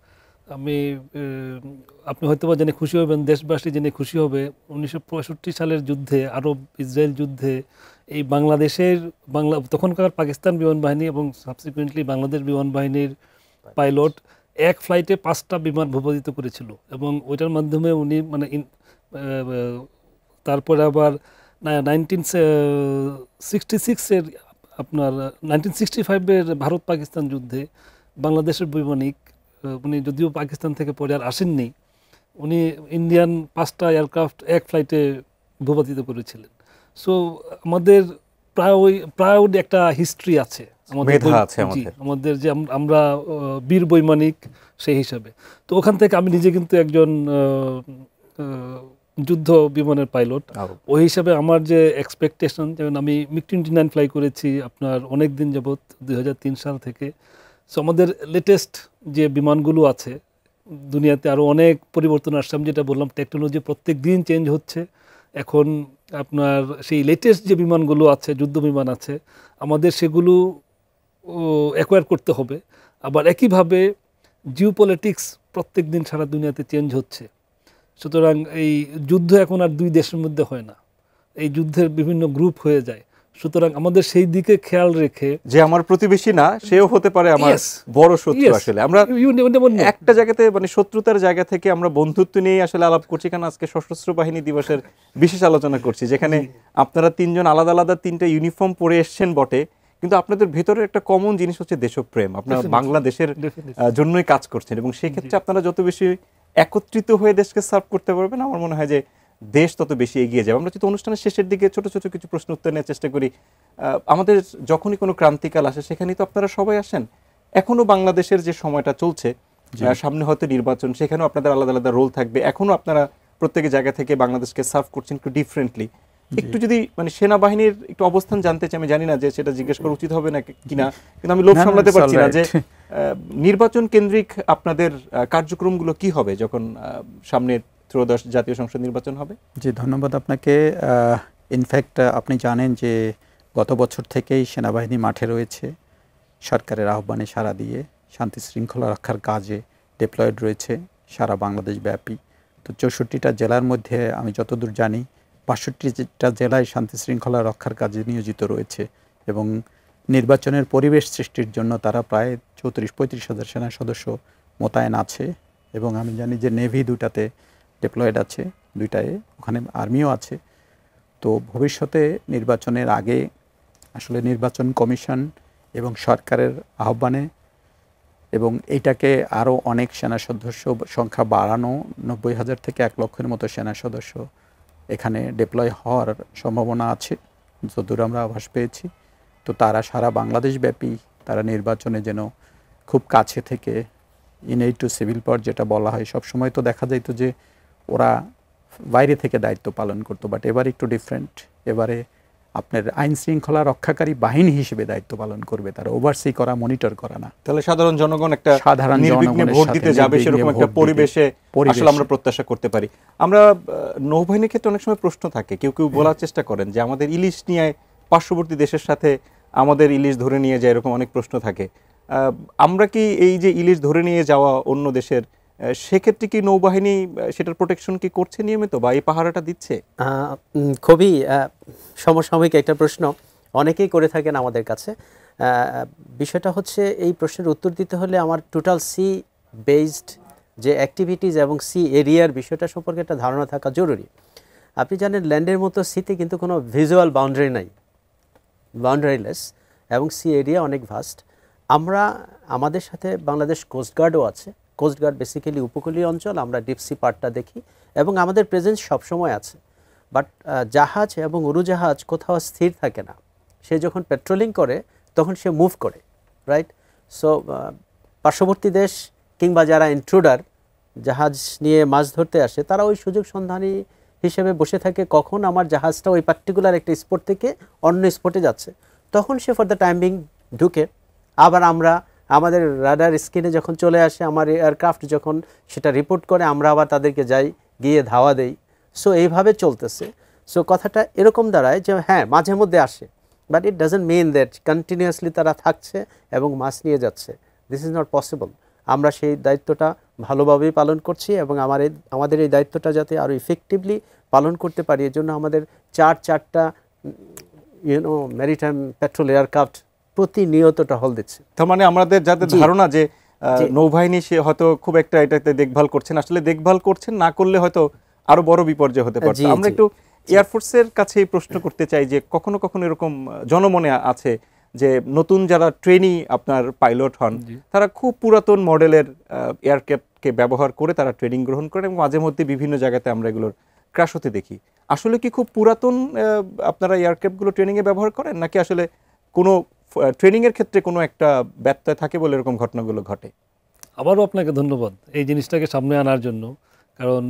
আপনি হয়তো বা জেনে খুশি হবেন, দেশবাসী জেনে খুশি হবে, 1965 সালের যুদ্ধে, আরব ইসরায়েল যুদ্ধে এই তখনকার পাকিস্তান বিমান বাহিনী এবং সাবসিকুয়েন্টলি বাংলাদেশ বিমান বাহিনীর পাইলট এক ফ্লাইটে 5টা বিমান ভূপাতিত করেছিল এবং ওইটার মাধ্যমে উনি তারপরে আবার 1966-এর আপনার 1965-এর ভারত পাকিস্তান যুদ্ধে বাংলাদেশের বৈমানিক উনি যদিও পাকিস্তান থেকে পরে আর আসেননি, উনি ইন্ডিয়ান 5টা এয়ারক্রাফট এক ফ্লাইটে ভূপাতিত করেছিলেন। সো আমাদের প্রাউড একটা হিস্ট্রি আছে, মেধা আছে জি, আমাদের যে আমরা বীর বৈমানিক সেই হিসাবে। তো ওখান থেকে আমি নিজে কিন্তু একজন যুদ্ধ বিমানের পাইলট। ওই হিসাবে আমার যে এক্সপেকটেশন, যেমন আমি MiG-29 ফ্লাই করেছি আপনার অনেক দিন যাবৎ, 2003 সাল থেকে। সো আমাদের লেটেস্ট যে বিমানগুলো আছে, দুনিয়াতে আরও অনেক পরিবর্তন আসছে, আমি যেটা বললাম টেকনোলজি প্রত্যেক দিন চেঞ্জ হচ্ছে। এখন আপনার সেই লেটেস্ট যে বিমানগুলো আছে, যুদ্ধ বিমান আছে, আমাদের সেগুলো অ্যাকোয়ার করতে হবে। আবার একইভাবে জিওপলিটিক্স প্রত্যেক দিন সারা দুনিয়াতে চেঞ্জ হচ্ছে। সুতরাং এই যুদ্ধ এখন আর দুই দেশের মধ্যে হয় না, এই যুদ্ধের বিভিন্ন গ্রুপ হয়ে যায়। সুতরাং আমাদের সেই দিকে খেয়াল রেখে, যে আমার প্রতিবেশী না সেও হতে পারে আমার বড় শত্রু। আসলে আমরা একটা জায়গাতে মানে শত্রুতার জায়গা থেকে আমরা বন্ধুত্ব নিয়ে আসলে আলাপ করছি, কারণ আজকে সশস্ত্র বাহিনী দিবসের বিশেষ আলোচনা করছি, যেখানে আপনারা তিনজন আলাদা আলাদা তিনটা ইউনিফর্ম পরে এসছেন বটে, কিন্তু আপনাদের ভেতরের একটা কমন জিনিস হচ্ছে দেশপ্রেম। আপনারা বাংলাদেশের জন্যই কাজ করছেন, এবং সেই ক্ষেত্রে আপনারা যত বেশি একত্রিত হয়ে দেশকে সার্ভ করতে পারবেন, আমার মনে হয় যে দেশ তত বেশি এগিয়ে যাবে। আমরা যদি অনুষ্ঠানের শেষের দিকে ছোট ছোট কিছু প্রশ্ন উত্তর নেওয়ার চেষ্টা করি, আমাদের যখনই কোনো ক্রান্তিকাল আসে সেখানেই তো আপনারা সবাই আসেন। এখনো বাংলাদেশের যে সময়টা চলছে, সামনে হয়তো নির্বাচন, সেখানেও আপনাদের আলাদা আলাদা রোল থাকবে। এখনো আপনারা প্রত্যেকের জায়গা থেকে বাংলাদেশকে সার্ভ করছেন একটু ডিফারেন্টলি। একটু যদি মানে সেনাবাহিনীর একটু অবস্থান জানতে চাই, আমি জানি না যে সেটা জিজ্ঞেস করা উচিত হবে না কিনা, কিন্তু আমি লোভ সামলাতে পারছি না যে নির্বাচন কেন্দ্রিক আপনাদের কার্যক্রমগুলো কি হবে যখন সামনে ত্রয়োদশ জাতীয় সংসদ নির্বাচন হবে? জি, ধন্যবাদ আপনাকে। ইনফ্যাক্ট আপনি জানেন যে গত বছর থেকেই সেনাবাহিনী মাঠে রয়েছে, সরকারের আহ্বানে সাড়া দিয়ে শান্তি শৃঙ্খলা রক্ষার কাজে ডিপ্লয়েড রয়েছে সারা বাংলাদেশ ব্যাপী। তো 64টা জেলার মধ্যে আমি যতদূর জানি 62টা জেলায় শান্তি শৃঙ্খলা রক্ষার কাজে নিয়োজিত রয়েছে, এবং নির্বাচনের পরিবেশ সৃষ্টির জন্য তারা প্রায় 34-35 হাজার সেনা সদস্য মোতায়েন আছে। এবং আমি জানি যে নেভি 2টাতে ডিপ্লয়েড আছে, 2টায় ওখানে আর্মিও আছে। তো ভবিষ্যতে নির্বাচনের আগে আসলে নির্বাচন কমিশন এবং সরকারের আহ্বানে এবং এইটাকে আরও অনেক সেনা সদস্য সংখ্যা বাড়ানো, 90,000 থেকে 1 লক্ষের মতো সেনা সদস্য এখানে ডিপ্লয় হওয়ার সম্ভাবনা আছে যতদূর আমরা আভাস পেয়েছি। তো তারা সারা বাংলাদেশ ব্যাপী তারা নির্বাচনে যেন খুব কাছে থেকে ইনএইড টু সিভিল পাওয়ার যেটা বলা হয়, সবসময় তো দেখা যাইতো যে ওরা বাইরে থেকে দায়িত্ব পালন করতো, বাট এবারে একটু ডিফারেন্ট। এবারে আপনার আইন শৃঙ্খলা রক্ষাকারী বাহিনী হিসেবে দায়িত্ব পালন করবে, তারা ওভারসি করা, মনিটর করা না। তাহলে সাধারণ জনগণ একটা নির্বিঘ্নে ভোট দিতে যাবে সেরকম একটা পরিবেশে আসলে আমরা প্রত্যাশা করতে পারি। আমরা নৌবাহিনীর ক্ষেত্রে অনেক সময় প্রশ্ন থাকে, কেউ কেউ বলার চেষ্টা করেন যে আমাদের ইলিশ নিয়ে পার্শ্ববর্তী দেশের সাথে আমাদের ইলিশ ধরে নিয়ে যায়, এরকম অনেক প্রশ্ন থাকে। আমরা কি এই যে ইলিশ ধরে নিয়ে যাওয়া অন্য দেশের, সেক্ষেত্রে কি নৌবাহিনী সেটার প্রোটেকশন কি করছে নিয়মিত, বা এই পাহারাটা দিচ্ছে? খুবই সমসাময়িক একটা প্রশ্ন, অনেকেই করে থাকেন আমাদের কাছে। বিষয়টা হচ্ছে, এই প্রশ্নের উত্তর দিতে হলে আমার টোটাল সি বেসড যে অ্যাক্টিভিটিস এবং সি এরিয়ার বিষয়টা সম্পর্কে একটা ধারণা থাকা জরুরি। আপনি জানেন ল্যান্ডের মতো সিতে কিন্তু কোনো ভিজুয়াল বাউন্ডারি নাই, বাউন্ডারিলেস, এবং সি এরিয়া অনেক ভাস্ট। আমাদের সাথে বাংলাদেশ কোস্টগার্ডও আছে। কোস্টগার্ড বেসিক্যালি উপকূলীয় অঞ্চল, আমরা ডিপসি পার্টটা দেখি, এবং আমাদের প্রেজেন্স সবসময় আছে। বাট জাহাজ এবং উড়োজাহাজ কোথাও স্থির থাকে না, সে যখন পেট্রোলিং করে তখন সে মুভ করে, রাইট? সো পার্শ্ববর্তী দেশ কিংবা যারা ইন্ট্রুডার জাহাজ নিয়ে মাছ ধরতে আসে, তারা ওই সুযোগ সন্ধানী হিসেবে বসে থাকে কখন আমার জাহাজটা ওই পার্টিকুলার একটা স্পট থেকে অন্য স্পটে যাচ্ছে, তখন সে ফর দ্য টাইম বিং ঢুকে। আবার আমাদের রাডার স্ক্রিনে যখন চলে আসে, আমার এয়ারক্রাফট যখন সেটা রিপোর্ট করে, আমরা আবার তাদেরকে গিয়ে ধাওয়া দেই। সো এইভাবে চলতেছে। সো কথাটা এরকম দাঁড়ায় যে হ্যাঁ, মাঝে মধ্যে আসে, but it doesn't mean that continuously তারা থাকছে এবং মাছ নিয়ে যাচ্ছে। This is not possible. আমরা সেই দায়িত্বটা ভালোভাবেই পালন করছি, এবং আমাদের এই দায়িত্বটা যাতে আরও ইফেক্টিভলি পালন করতে পারি, এর জন্য আমাদের চারটা ম্যারিটাইম পেট্রোল এয়ারক্রাফট প্রতিনিয়ত টহল দিচ্ছে। তার মানে আমাদের যাদের ধারণা যে নৌবাহিনী সে হয়তো খুব একটা এটাতে দেখভাল করছেন, আসলে দেখভাল করছেন না করলে হয়তো আরো বড় বিপর্যয় হতে পারে। আমরা একটু এয়ারফোর্সের কাছে প্রশ্ন করতে চাই যে কখনো কখনো এরকম জনমনে আছে যে নতুন যারা ট্রেনি আপনার পাইলট হন তারা খুব পুরাতন মডেলের এয়ারক্রাফটকে ব্যবহার করে তারা ট্রেনিং গ্রহণ করেন এবং মাঝে মধ্যে বিভিন্ন জায়গাতে আমরা এগুলোর ক্র্যাশ হতে দেখি। আসলে কি খুব পুরাতন আপনারা এয়ারক্রাফটগুলো ট্রেনিংয়ে ব্যবহার করেন, নাকি আসলে কোনো ট্রেনিংয়ের ক্ষেত্রে কোনো একটা ব্যত্যয় থাকে বলে এরকম ঘটনাগুলো ঘটে? আবারও আপনাকে ধন্যবাদ এই জিনিসটাকে সামনে আনার জন্য, কারণ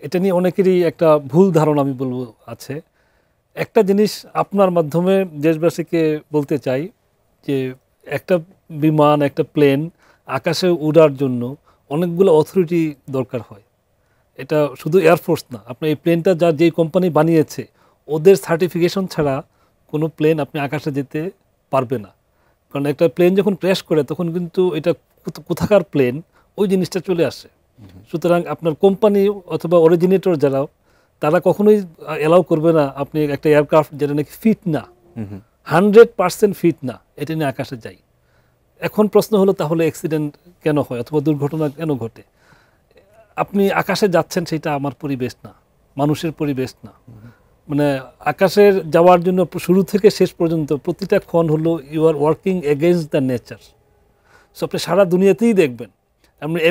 এটা নিয়ে অনেকেরই একটা ভুল ধারণা আমি বলবো আছে। একটা জিনিস আপনার মাধ্যমে দেশবাসীকে বলতে চাই যে একটা বিমান, একটা প্লেন আকাশে উড়ার জন্য অনেকগুলো অথরিটি দরকার হয়। এটা শুধু এয়ারফোর্স না, আপনার এই প্লেনটা যা যেই কোম্পানি বানিয়েছে ওদের সার্টিফিকেশন ছাড়া কোনো প্লেন আপনি আকাশে যেতে পারবে না। কারণ একটা প্লেন যখন ক্র্যাশ করে তখন কিন্তু এটা কোথাকার প্লেন ওই জিনিসটা চলে আসে। সুতরাং আপনার কোম্পানি অথবা অরিজিনেটর যারা, তারা কখনোই অ্যালাউ করবে না আপনি একটা এয়ারক্রাফট যেটা নাকি ফিট না, 100% ফিট না, এটা নিয়ে আকাশে যাই। এখন প্রশ্ন হলো তাহলে অ্যাক্সিডেন্ট কেন হয় অথবা দুর্ঘটনা কেন ঘটে? আপনি আকাশে যাচ্ছেন, সেটা আমার পরিবেশ না, মানুষের পরিবেশ না। মানে আকাশের যাওয়ার জন্য শুরু থেকে শেষ পর্যন্ত প্রতিটা ক্ষণ হলো you are working against the nature. So আপনি সারা দুনিয়াতেই দেখবেন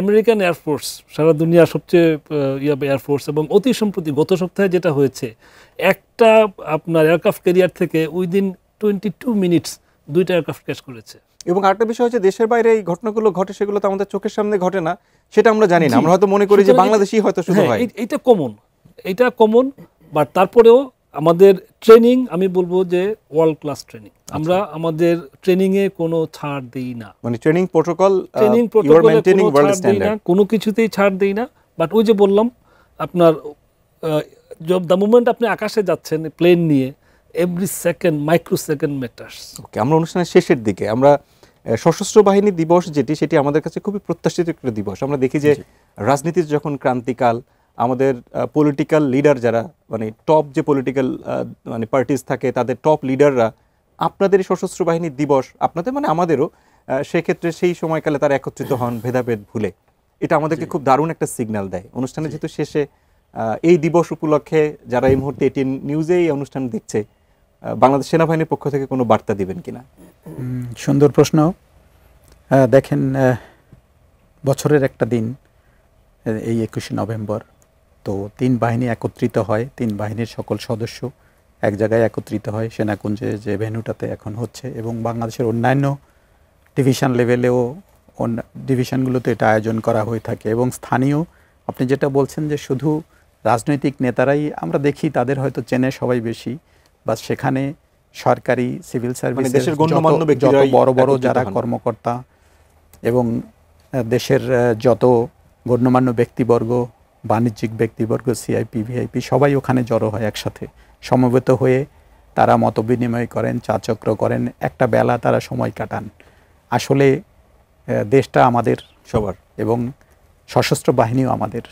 আমেরিকান এয়ারফোর্স সারা দুনিয়ার সবচেয়ে এয়ারফোর্স, এবং অতি সম্প্রতি গত সপ্তাহে যেটা হয়েছে, একটা আপনার এয়ারক্রাফট ক্যারিয়ার থেকে উইদিন 22 মিনিটস 2টা এয়ারক্রাফট ক্র্যাশ করেছে। এবং আরেকটা বিষয় হচ্ছে দেশের বাইরে এই ঘটনাগুলো ঘটে, সেগুলো তো আমাদের চোখের সামনে ঘটে না, সেটা আমরা জানি না। আমরা হয়তো মনে করি যে বাংলাদেশেই হয়তো শুধু হয়। এটা কমন, বাট তারপরেও আমাদের ট্রেনিং, আমি বলবো যে ওয়ার্ল্ড ক্লাস ট্রেনিং। আমরা আমাদের ট্রেনিংয়ে কোনো ছাড় দেই না, মানে ট্রেনিং প্রোটোকল কোনো কিছুতেই ছাড় দেই না। বাট ওই যে বললাম আপনার দ্য মোমেন্ট আপনি আকাশে যাচ্ছেন প্লেন নিয়ে, every second micro second matters. Okay, আমরা অনুষ্ঠানের শেষের দিকে আমরা সশস্ত্র বাহিনী দিবস সেটি আমাদের কাছে খুবই প্রত্যাশিত একটা দিবস। আমরা দেখি যে রাজনীতির যখন ক্রান্তিকাল, আমাদের পলিটিক্যাল লিডার যারা, মানে টপ যে পলিটিক্যাল মানে পার্টিস থাকে, তাদের টপ লিডাররা আপনাদের এই সশস্ত্র বাহিনী দিবস, আপনাদের মানে আমাদেরও সেক্ষেত্রে সেই সময়কালে তারা একত্রিত হন ভেদাভেদ ভুলে। এটা আমাদেরকে খুব দারুণ একটা সিগন্যাল দেয়। অনুষ্ঠানে যেহেতু শেষে এই দিবস উপলক্ষে যারা এই মুহূর্তে এটি নিউজে এই অনুষ্ঠান দেখছে, বাংলাদেশ সেনাবাহিনীর পক্ষ থেকে কোনো বার্তা দিবেন কিনা? সুন্দর প্রশ্ন। দেখেন, বছরের একটা দিন এই 21শে নভেম্বর, তো 3 বাহিনী একত্রিত হয়, 3 বাহিনীর সকল সদস্য এক জায়গায় একত্রিত হয় সেনাকুঞ্জে, যে ভেন্যুটাতে এখন হচ্ছে। এবং বাংলাদেশের অন্যান্য ডিভিশন লেভেলেও ডিভিশনগুলোতে এটা আয়োজন করা হয়ে থাকে। এবং স্থানীয়, আপনি যেটা বলছেন যে শুধু রাজনৈতিক নেতারাই আমরা দেখি, তাদের হয়তো চেনে সবাই বেশি, বা সেখানে সরকারি সিভিল সার্ভিসের যত বড় বড় যারা কর্মকর্তা এবং দেশের যত গণ্যমান্য ব্যক্তিবর্গ, বাণিজ্যিক ব্যক্তিবর্গ, সিআইপি, ভিআইপি, সবাই ওখানে জড়ো হয় একসাথে, সমবেত হয়ে তারা মত বিনিময় করেন, চাচক্র করেন, একটা বেলা তারা সময় কাটান। আসলে দেশটা আমাদের সবার, এবং সশস্ত্র বাহিনীও আমাদের,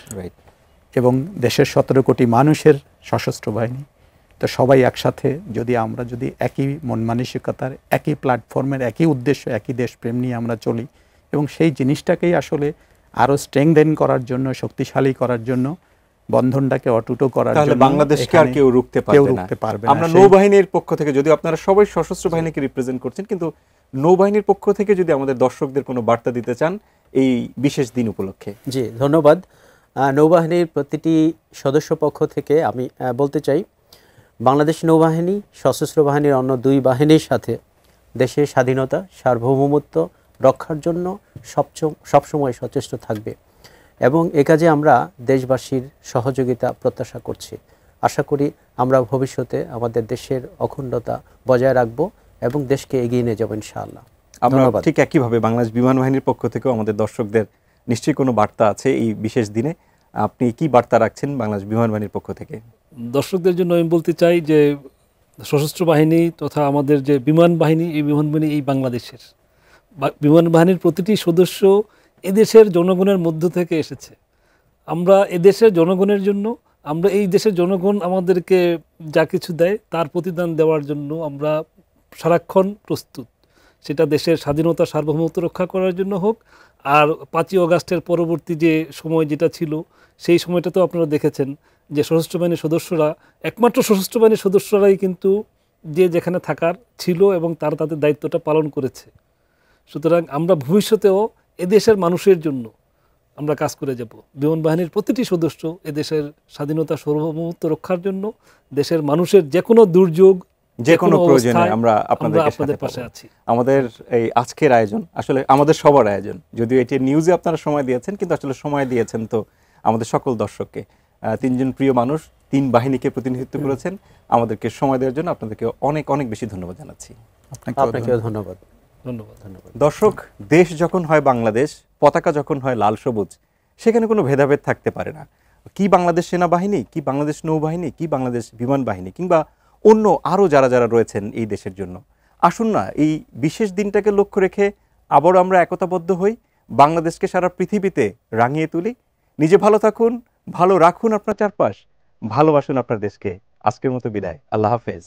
এবং দেশের 17 কোটি মানুষের সশস্ত্র বাহিনী। তো সবাই একসাথে আমরা যদি একই মন মানসিকতার, একই প্ল্যাটফর্মের, একই উদ্দেশ্য, একই দেশপ্রেম নিয়ে আমরা চলি, এবং সেই জিনিসটাকেই আসলে আরও স্ট্রেংথেন করার জন্য, শক্তিশালী করার জন্য, বন্ধনটাকে অটুট করার জন্য বাংলাদেশকে আর কেউ রুখতে পারবে না। আমরা নৌবাহিনীর পক্ষ থেকে, যদি আপনারা সবাই সশস্ত্র বাহিনীকে রিপ্রেজেন্ট করছেন, কিন্তু নৌবাহিনীর পক্ষ থেকে যদি আমাদের দর্শকদের কোনো বার্তা দিতে চান এই বিশেষ দিন উপলক্ষে। জি, ধন্যবাদ। নৌবাহিনীর প্রতিটি সদস্য পক্ষ থেকে আমি বলতে চাই, বাংলাদেশ নৌবাহিনী সশস্ত্র বাহিনীর অন্য 2 বাহিনীর সাথে দেশের স্বাধীনতা, সার্বভৌমত্ব রক্ষার জন্য সবসময় সচেষ্ট থাকবে, এবং এ কাজে আমরা দেশবাসীর সহযোগিতা প্রত্যাশা করছি। আশা করি আমরা ভবিষ্যতে আমাদের দেশের অখণ্ডতা বজায় রাখব এবং দেশকে এগিয়ে নিয়ে যাব ইনশাআল্লাহ। আমরা ঠিক একইভাবে বাংলাদেশ বিমান বাহিনীর পক্ষ থেকেও আমাদের দর্শকদের নিশ্চয়ই কোনো বার্তা আছে এই বিশেষ দিনে। আপনি কি বার্তা রাখছেন বাংলাদেশ বিমান বাহিনীর পক্ষ থেকে? দর্শকদের জন্য আমি বলতে চাই যে সশস্ত্র বাহিনী তথা আমাদের যে বিমান বাহিনী, এই বিমান বাহিনী এই বাংলাদেশের বিমান বাহিনীর প্রতিটি সদস্য এদেশের জনগণের মধ্য থেকে এসেছে। আমরা এদেশের জনগণের জন্য, আমরা এই দেশের জনগণ আমাদেরকে যা কিছু দেয় তার প্রতিদান দেওয়ার জন্য আমরা সারাক্ষণ প্রস্তুত। সেটা দেশের স্বাধীনতা, সার্বভৌমত্ব রক্ষা করার জন্য হোক, আর 5ই আগস্টের পরবর্তী যে সময় যেটা ছিল, সেই সময়টাতেও আপনারা দেখেছেন যে সশস্ত্র বাহিনীর সদস্যরা, একমাত্র সশস্ত্র বাহিনীর সদস্যরাই কিন্তু যে যেখানে থাকার ছিল এবং তারা তাদের দায়িত্বটা পালন করেছে। সুতরাং আমরা ভবিষ্যতেও এদেশের মানুষের জন্য আমরা কাজ করে যাব। বিমান বাহিনীর প্রতিটি সদস্য এদেশের স্বাধীনতা সার্বভৌমত্ব রক্ষার জন্য, দেশের মানুষের যে কোনো দুর্যোগ, যে কোনো প্রয়োজনে অবস্থায় আমরা আপনাদের আপনাদের পাশে আছি। আমাদের এই আজকের আয়োজন আসলে আমাদের সবার আয়োজন, যদিও এটি নিউজে আপনারা সময় দিয়েছেন, কিন্তু আসলে সময় দিয়েছেন তো আমাদের সকল দর্শককে। তিনজন প্রিয় মানুষ 3 বাহিনীকে প্রতিনিধিত্ব করেছেন, আমাদেরকে সময় দেওয়ার জন্য আপনাদেরকে অনেক অনেক বেশি ধন্যবাদ জানাচ্ছি। আপনাকেও ধন্যবাদ। ধন্যবাদ। দর্শক, দেশ যখন হয় বাংলাদেশ, পতাকা যখন হয় লাল সবুজ, সেখানে কোনো ভেদাভেদ থাকতে পারে না। কি বাংলাদেশ সেনাবাহিনী, কি বাংলাদেশ নৌবাহিনী, কি বাংলাদেশ বিমান বাহিনী, কিংবা অন্য আরও যারা যারা রয়েছেন এই দেশের জন্য, আসুন না এই বিশেষ দিনটাকে লক্ষ্য রেখে আবারও আমরা একতাবদ্ধ হই, বাংলাদেশকে সারা পৃথিবীতে রাঙিয়ে তুলি। নিজে ভালো থাকুন, ভালো রাখুন আপনার চারপাশ, ভালোবাসুন আপনার দেশকে। আজকের মতো বিদায়, আল্লাহ হাফেজ।